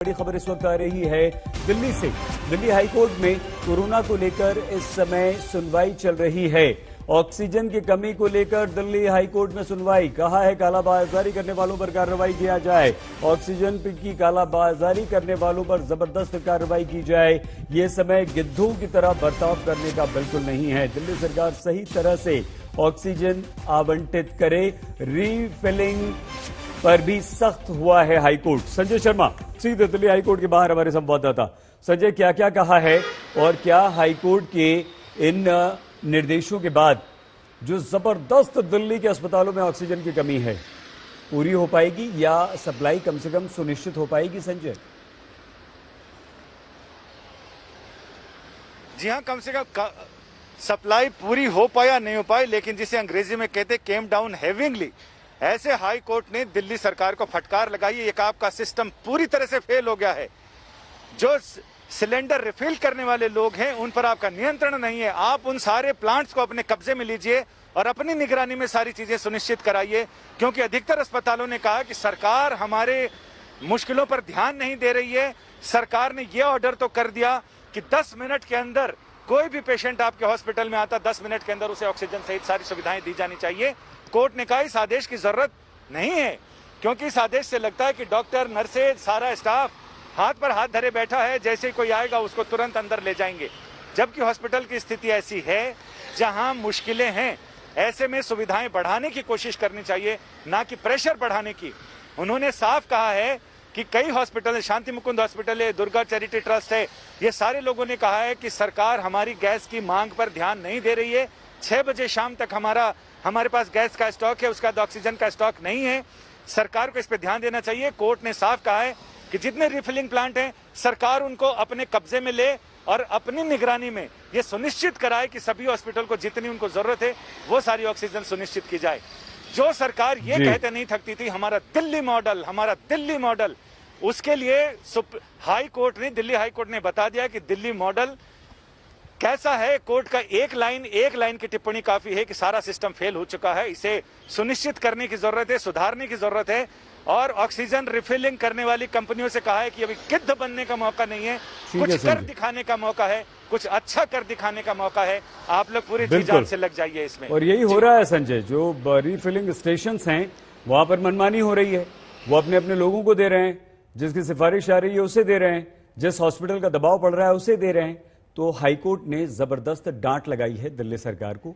बड़ी खबर इस वक्त आ रही है दिल्ली से। दिल्ली हाईकोर्ट में कोरोना को लेकर इस समय सुनवाई चल रही है। ऑक्सीजन की कमी को लेकर दिल्ली हाईकोर्ट में सुनवाई। कहा है कालाबाजारी करने वालों पर कार्रवाई किया जाए। ऑक्सीजन की कालाबाजारी करने वालों पर जबरदस्त कार्रवाई की जाए। ये समय गिद्धों की तरह बर्ताव करने का बिल्कुल नहीं है। दिल्ली सरकार सही तरह से ऑक्सीजन आवंटित करे। रीफिलिंग पर भी सख्त हुआ है हाईकोर्ट। संजय शर्मा सीधे दिल्ली हाईकोर्ट के बाहर हमारे संवाददाता। संजय, क्या क्या कहा है और क्या हाईकोर्ट के इन निर्देशों के बाद जो जबरदस्त दिल्ली के अस्पतालों में ऑक्सीजन की कमी है पूरी हो पाएगी या सप्लाई कम से कम सुनिश्चित हो पाएगी? संजय जी हाँ, कम से कम सप्लाई पूरी हो पाए या नहीं हो पाए, लेकिन जिसे अंग्रेजी में कहते केम डाउन हेविंगली, ऐसे हाई कोर्ट ने दिल्ली सरकार को फटकार लगाई है। एक आपका सिस्टम पूरी तरह से फेल हो गया है। जो सिलेंडर रिफिल करने वाले लोग हैं उन पर आपका नियंत्रण नहीं है। आप उन सारे प्लांट्स को अपने कब्जे में लीजिए और अपनी निगरानी में सारी चीजें सुनिश्चित कराइए, क्योंकि अधिकतर अस्पतालों ने कहा कि सरकार हमारे मुश्किलों पर ध्यान नहीं दे रही है। सरकार ने यह ऑर्डर तो कर दिया कि 10 मिनट के अंदर कोई भी पेशेंट आपके हॉस्पिटल में आता, 10 मिनट के अंदर उसे ऑक्सीजन सहित सारी सुविधाएं दी जानी चाहिए। कोर्ट ने कहा इस आदेश की जरूरत नहीं है, क्योंकि इस आदेश से लगता है कि डॉक्टर, नर्सेज, सारा स्टाफ हाथ पर हाथ धरे बैठा है, जैसे ही कोई आएगा उसको तुरंत अंदर ले जाएंगे। जबकि हॉस्पिटल की स्थिति ऐसी है जहां मुश्किलें हैं, ऐसे में सुविधाएं बढ़ाने की कोशिश करनी चाहिए, ना कि प्रेशर बढ़ाने की। उन्होंने साफ कहा है कि कई हॉस्पिटल, शांति मुकुंद हॉस्पिटल है, दुर्गा चैरिटी ट्रस्ट है, ये सारे लोगों ने कहा है कि सरकार हमारी गैस की मांग पर ध्यान नहीं दे रही है। 6 बजे शाम तक हमारे पास गैस का स्टॉक है, उसका ऑक्सीजन का स्टॉक नहीं है। सरकार को इस पर ध्यान देना चाहिए। कोर्ट ने साफ कहा है कि जितने रिफिलिंग प्लांट हैं सरकार उनको अपने कब्जे में ले और अपनी निगरानी में ये सुनिश्चित कराए कि सभी हॉस्पिटल को जितनी उनको जरूरत है वो सारी ऑक्सीजन सुनिश्चित की जाए। जो सरकार ये कहते नहीं थकती थी हमारा दिल्ली मॉडल, उसके लिए दिल्ली हाई कोर्ट ने बता दिया कि दिल्ली मॉडल कैसा है। कोर्ट का एक लाइन की टिप्पणी काफी है कि सारा सिस्टम फेल हो चुका है, इसे सुनिश्चित करने की जरूरत है, सुधारने की जरूरत है। और ऑक्सीजन रिफिलिंग करने वाली कंपनियों से कहा है कि अभी गिद्ध बनने का मौका नहीं है, कुछ कर दिखाने का मौका है, कुछ अच्छा कर दिखाने का मौका है। आप लोग पूरी जी जान से लग जाइए इसमें। और यही हो रहा है संजय, जो रिफिलिंग स्टेशन हैं वहां पर मनमानी हो रही है। वो अपने अपने लोगों को दे रहे हैं, जिसकी सिफारिश आ रही है उसे दे रहे हैं, जिस हॉस्पिटल का दबाव पड़ रहा है उसे दे रहे हैं। तो हाईकोर्ट ने जबरदस्त डांट लगाई है दिल्ली सरकार को।